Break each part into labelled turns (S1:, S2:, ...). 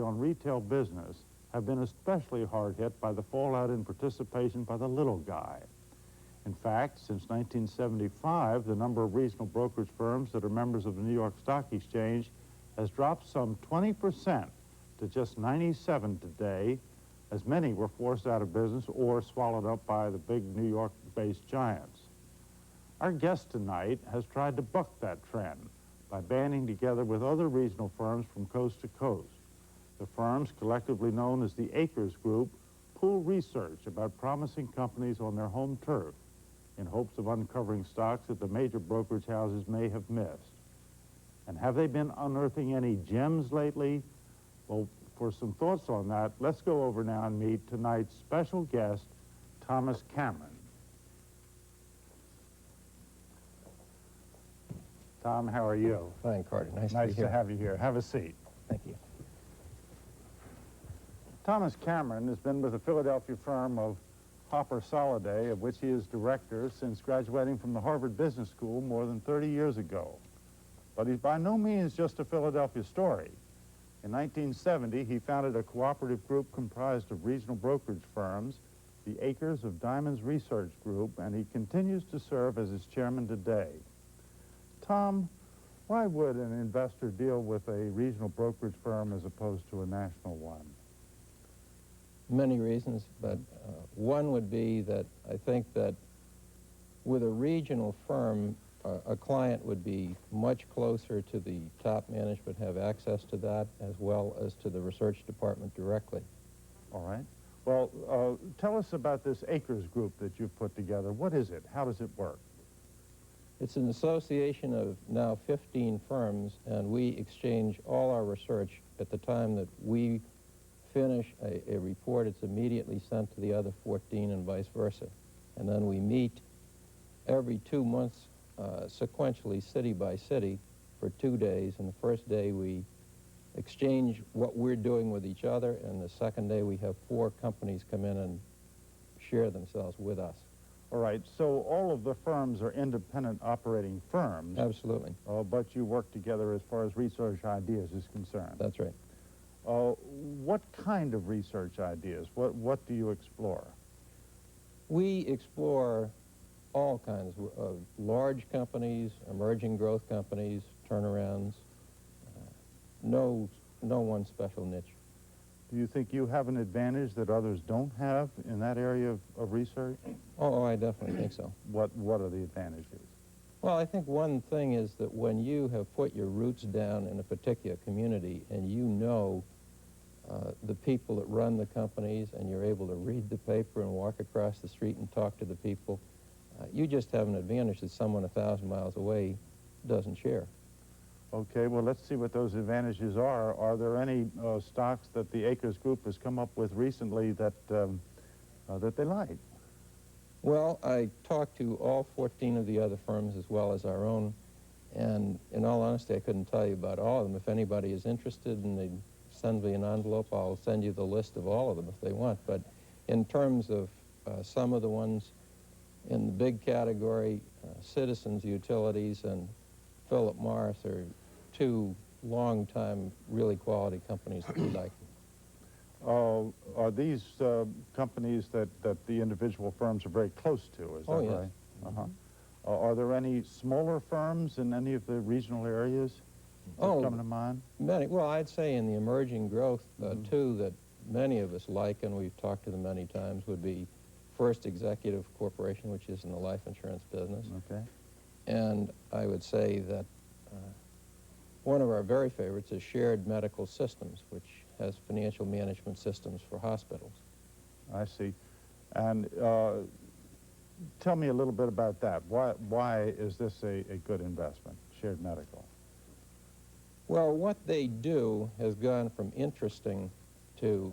S1: on retail business have been especially hard hit by the fallout in participation by the little guy. In fact, since 1975, the number of regional brokerage firms that are members of the New York Stock Exchange has dropped some 20% to just 97 today, as many were forced out of business or swallowed up by the big New York-based giants. Our guest tonight has tried to buck that trend by banding together with other regional firms from coast to coast. The firms, collectively known as the Acres Group, pool research about promising companies on their home turf in hopes of uncovering stocks that the major brokerage houses may have missed. And have they been unearthing any gems lately? Well, for some thoughts on that, let's go over now and meet tonight's special guest, Thomas Cameron. Tom, how are you?
S2: Fine, Carter. Nice to be
S1: Nice
S2: here.
S1: to have you here. Have a seat.
S2: Thank you.
S1: Thomas Cameron has been with the Philadelphia firm of Hopper Soliday, of which he is director since graduating from the Harvard Business School more than 30 years ago. But he's by no means just a Philadelphia story. In 1970, he founded a cooperative group comprised of regional brokerage firms, the Acres of Diamonds Research Group, and he continues to serve as its chairman today. Tom, why would an investor deal with a regional brokerage firm as opposed to a national one?
S2: Many reasons, but one would be that I think that with a regional firm, a client would be much closer to the top management, have access to that, as well as to the research department directly.
S1: All right. Well, tell us about this Acres Group that you've put together. What is it? How does it work?
S2: It's an association of now 15 firms, and we exchange all our research at the time that we finish a report. It's immediately sent to the other 14 and vice versa. And then we meet every 2 months sequentially, city by city, for 2 days. And the first day we exchange what we're doing with each other, and the second day we have 4 companies come in and share themselves with us.
S1: All right, so all of the firms are independent operating firms.
S2: Absolutely.
S1: But you work together as far as research ideas is concerned.
S2: That's right.
S1: What kind of research ideas? What do you explore?
S2: We explore all kinds of large companies, emerging growth companies, turnarounds, no one special niche.
S1: Do you think you have an advantage that others don't have in that area of research?
S2: Oh, I definitely think so.
S1: What are the advantages?
S2: Well, I think one thing is that when you have put your roots down in a particular community and you know the people that run the companies, and you're able to read the paper and walk across the street and talk to the people, you just have an advantage that someone 1,000 miles away doesn't share.
S1: Okay, well, let's see what those advantages are. Are there any stocks that the Acres Group has come up with recently that they like?
S2: Well, I talked to all 14 of the other firms as well as our own, and in all honesty, I couldn't tell you about all of them. If anybody is interested and they send me an envelope, I'll send you the list of all of them if they want. But in terms of some of the ones in the big category, Citizens Utilities and Philip Morris are 2 long-time, really quality companies that we like.
S1: Are these companies that the individual firms are very close to, is that
S2: Oh, yes.
S1: right? Are there any smaller firms in any of the regional areas that come to mind?
S2: Many. Well, I'd say in the emerging growth, 2 that many of us like, and we've talked to them many times, would be First Executive Corporation, which is in the life insurance business.
S1: Okay.
S2: And I would say that one of our very favorites is Shared Medical Systems, which has financial management systems for hospitals.
S1: I see. And tell me a little bit about that. Why is this a good investment, Shared Medical?
S2: Well, what they do has gone from interesting to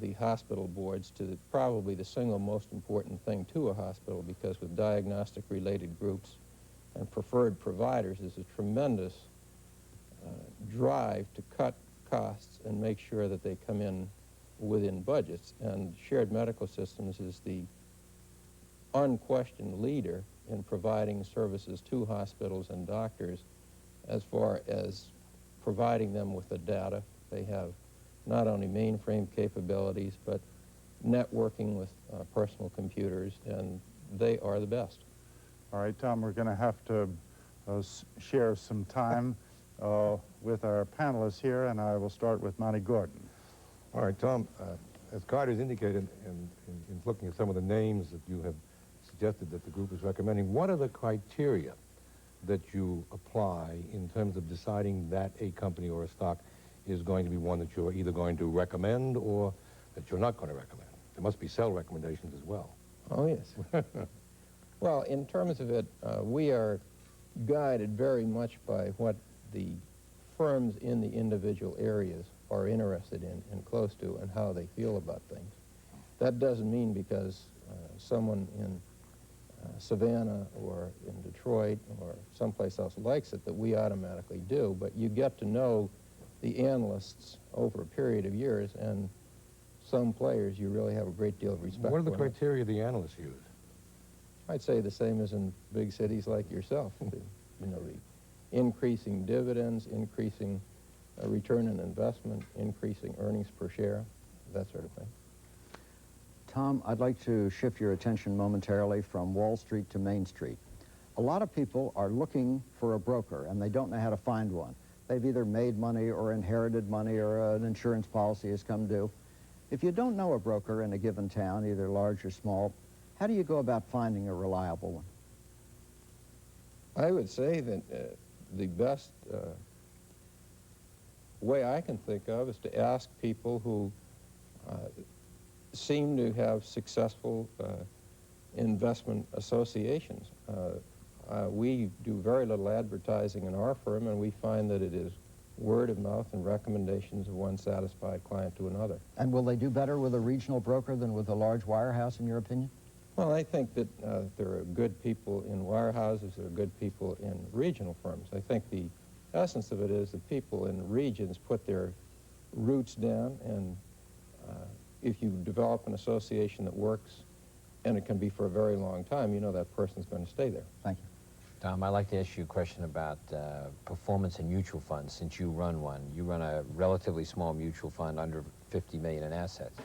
S2: the hospital boards to probably the single most important thing to a hospital, because with diagnostic-related groups and preferred providers, there's a tremendous drive to cut costs and make sure that they come in within budgets. And Shared Medical Systems is the unquestioned leader in providing services to hospitals and doctors as far as providing them with the data, They have not only mainframe capabilities, but networking with personal computers, and they are the best.
S1: All right, Tom, we're going to have to share some time with our panelists here, and I will start with Monty Gordon.
S3: All right, Tom, as Carter's indicated in looking at some of the names that you have suggested that the group is recommending, what are the criteria that you apply in terms of deciding that a company or a stock is going to be one that you're either going to recommend or that you're not going to recommend? There must be sell recommendations as well.
S2: Oh, yes. Well, in terms of it, we are guided very much by what the firms in the individual areas are interested in and close to and how they feel about things. That doesn't mean because someone in Savannah or in Detroit or someplace else likes it that we automatically do, but you get to know the analysts over a period of years, and some players you really have a great deal of respect for.
S3: What are the criteria the analysts use?
S2: I'd say the same as in big cities like yourself. The increasing dividends, increasing return on investment, increasing earnings per share, that sort of thing.
S4: Tom, I'd like to shift your attention momentarily from Wall Street to Main Street. A lot of people are looking for a broker, and they don't know how to find one. They've either made money or inherited money, or an insurance policy has come due. If you don't know a broker in a given town, either large or small, how do you go about finding a reliable one?
S2: I would say that the best way I can think of is to ask people who seem to have successful investment associations. We do very little advertising in our firm, and we find that it is word of mouth and recommendations of one satisfied client to another.
S4: And will they do better with a regional broker than with a large wirehouse, in your opinion?
S2: Well, I think that there are good people in wirehouses, there are good people in regional firms. I think the essence of it is that people in regions put their roots down, and if you develop an association that works, and it can be for a very long time, you know that person's going to stay there.
S4: Thank you.
S5: Tom, I'd like to ask you a question about performance in mutual funds, since you run one. You run a relatively small mutual fund, under 50 million in assets.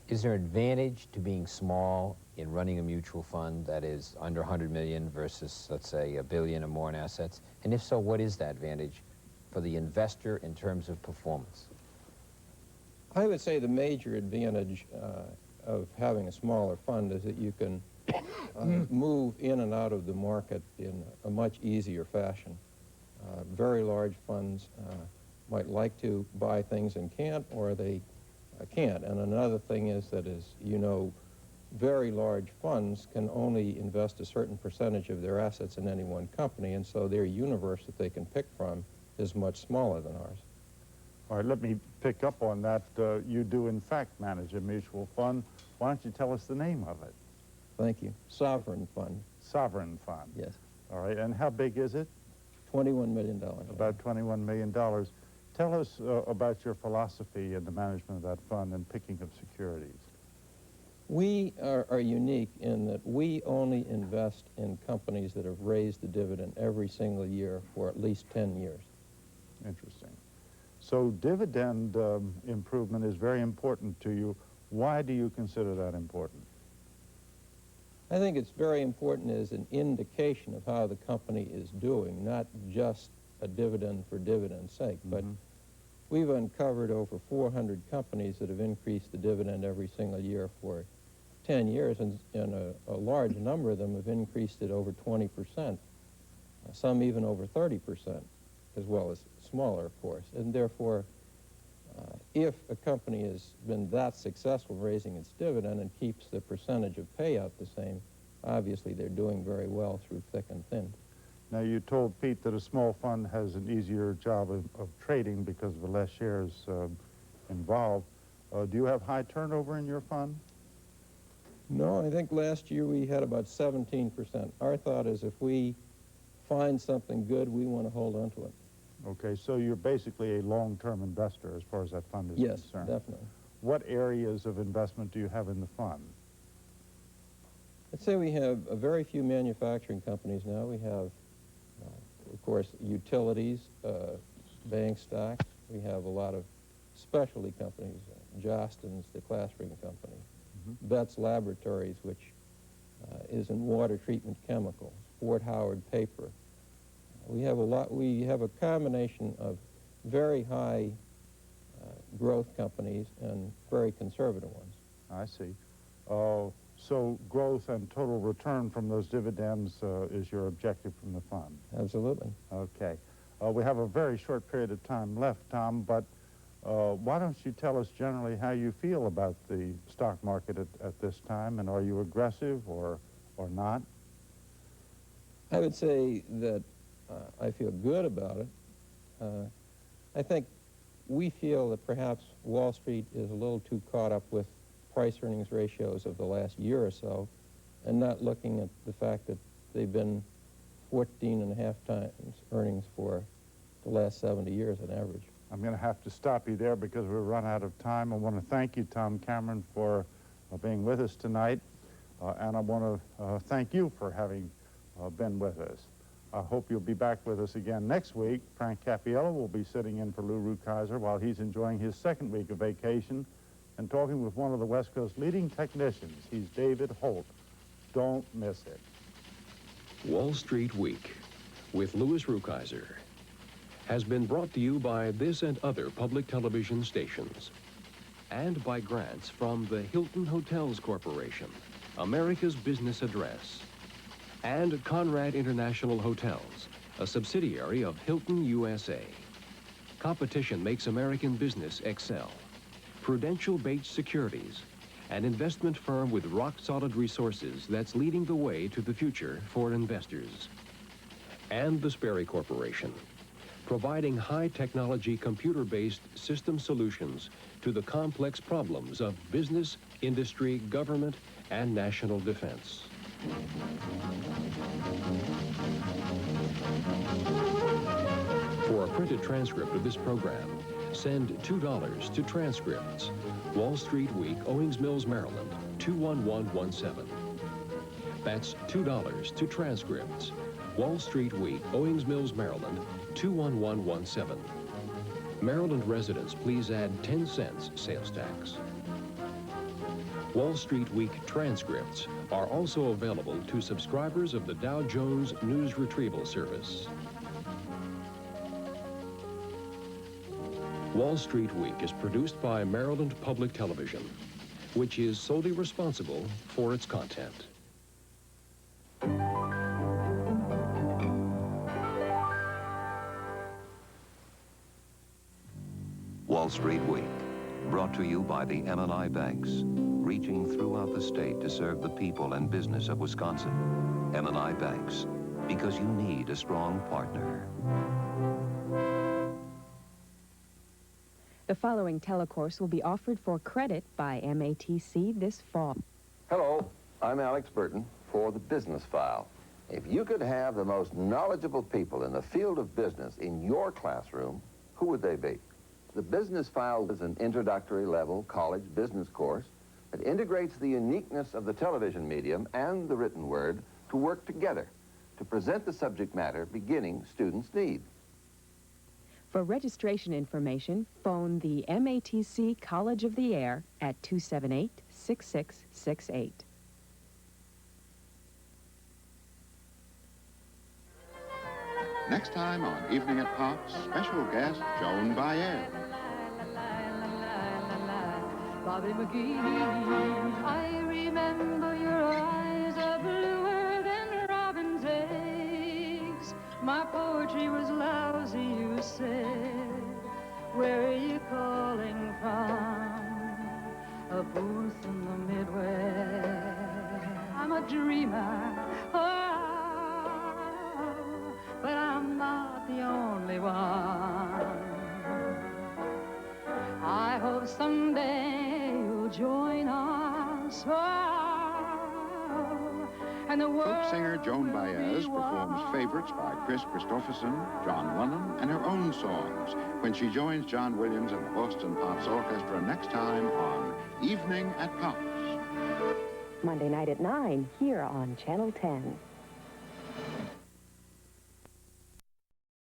S5: Is there an advantage to being small in running a mutual fund that is under 100 million versus, let's say, $1 billion or more in assets? And if so, what is that advantage for the investor in terms of performance?
S2: I would say the major advantage of having a smaller fund is that you can move in and out of the market in a much easier fashion. Very large funds might like to buy things and can't, or they can't. And another thing is that, as you know, very large funds can only invest a certain percentage of their assets in any one company, and so their universe that they can pick from is much smaller than ours.
S1: All right, let me pick up on that. You do, in fact, manage a mutual fund. Why don't you tell us the name of it?
S2: Thank you. Sovereign fund.
S1: Sovereign Fund.
S2: Yes.
S1: All right, and how big is it?
S2: $21 million.
S1: About $21 million. Tell us about your philosophy in the management of that fund and picking of securities.
S2: We are unique in that we only invest in companies that have raised the dividend every single year for at least 10 years.
S1: Interesting. So dividend improvement is very important to you. Why do you consider that important?
S2: I think it's very important as an indication of how the company is doing, not just a dividend for dividend's sake. But we've uncovered over 400 companies that have increased the dividend every single year for 10 years, and a large number of them have increased it over 20%, some even over 30%, as well as smaller, of course. And therefore, if a company has been that successful raising its dividend and keeps the percentage of payout the same, obviously they're doing very well through thick and thin.
S1: Now, you told Pete that a small fund has an easier job of trading because of the less shares involved. Do you have high turnover in your fund?
S2: No, I think last year we had about 17%. Our thought is if we find something good, we want to hold on to it.
S1: Okay, so you're basically a long-term investor as far as that fund is
S2: Yes,
S1: concerned.
S2: definitely.
S1: What areas of investment do you have in the fund?
S2: I'd say we have a very few manufacturing companies now. We have, of course, utilities, bank stocks. We have a lot of specialty companies, Jostens, the class ring company, Betts Laboratories, which is in water treatment chemicals, Fort Howard Paper. We have a combination of very high growth companies and very conservative ones.
S1: I see. So growth and total return from those dividends is your objective from the fund?
S2: Absolutely.
S1: Okay. We have a very short period of time left, Tom, but why don't you tell us generally how you feel about the stock market at this time, and are you aggressive or not?
S2: I would say that I feel good about it. I think we feel that perhaps Wall Street is a little too caught up with price-earnings ratios of the last year or so, and not looking at the fact that they've been 14.5 times earnings for the last 70 years on average.
S1: I'm going to have to stop you there because we've run out of time. I want to thank you, Tom Cameron, for being with us tonight, and I want to thank you for having been with us. I hope you'll be back with us again next week. Frank Cappiello will be sitting in for Lou Rukeyeser while he's enjoying his second week of vacation and talking with one of the West Coast leading technicians. He's David Holt. Don't miss it.
S6: Wall Street Week with Louis Rukeyeser has been brought to you by this and other public television stations and by grants from the Hilton Hotels Corporation, America's business address, and Conrad International Hotels, a subsidiary of Hilton USA. Competition makes American business excel. Prudential Bates Securities, an investment firm with rock-solid resources that's leading the way to the future for investors. And the Sperry Corporation, providing high-technology computer-based system solutions to the complex problems of business, industry, government, and national defense. For a printed transcript of this program, send $2 to Transcripts, Wall Street Week, Owings Mills, Maryland, 21117. That's $2 to Transcripts, Wall Street Week, Owings Mills, Maryland, 21117. Maryland residents, please add 10 cents sales tax. Wall Street Week transcripts are also available to subscribers of the Dow Jones News Retrieval Service. Wall Street Week is produced by Maryland Public Television, which is solely responsible for its content.
S7: Wall Street Week, brought to you by the M&I Banks, reaching throughout the state to serve the people and business of Wisconsin. M&I Banks, because you need a strong partner.
S8: The following telecourse will be offered for credit by MATC this fall.
S9: Hello, I'm Alex Burton for the Business File. If you could have the most knowledgeable people in the field of business in your classroom, who would they be? The Business File is an introductory level college business course that integrates the uniqueness of the television medium and the written word to work together to present the subject matter beginning students need.
S8: For registration information, phone the MATC College of the Air at 278-6668.
S10: Next time on Evening at Pops, special guest Joan Baez.
S11: Bobby McGee, I remember your eyes are bluer than robin's eggs. My poetry was lousy, you said. Where are you calling from? A booth in the Midway. I'm a dreamer, oh, but I'm not the only one. I hope someday you'll join us, oh, and the world.
S10: Folk singer Joan Baez performs favorites by Chris Christopherson, John Lennon, and her own songs when she joins John Williams and the Boston Pops Orchestra next time on Evening at Pops.
S8: Monday night at 9 here on Channel 10.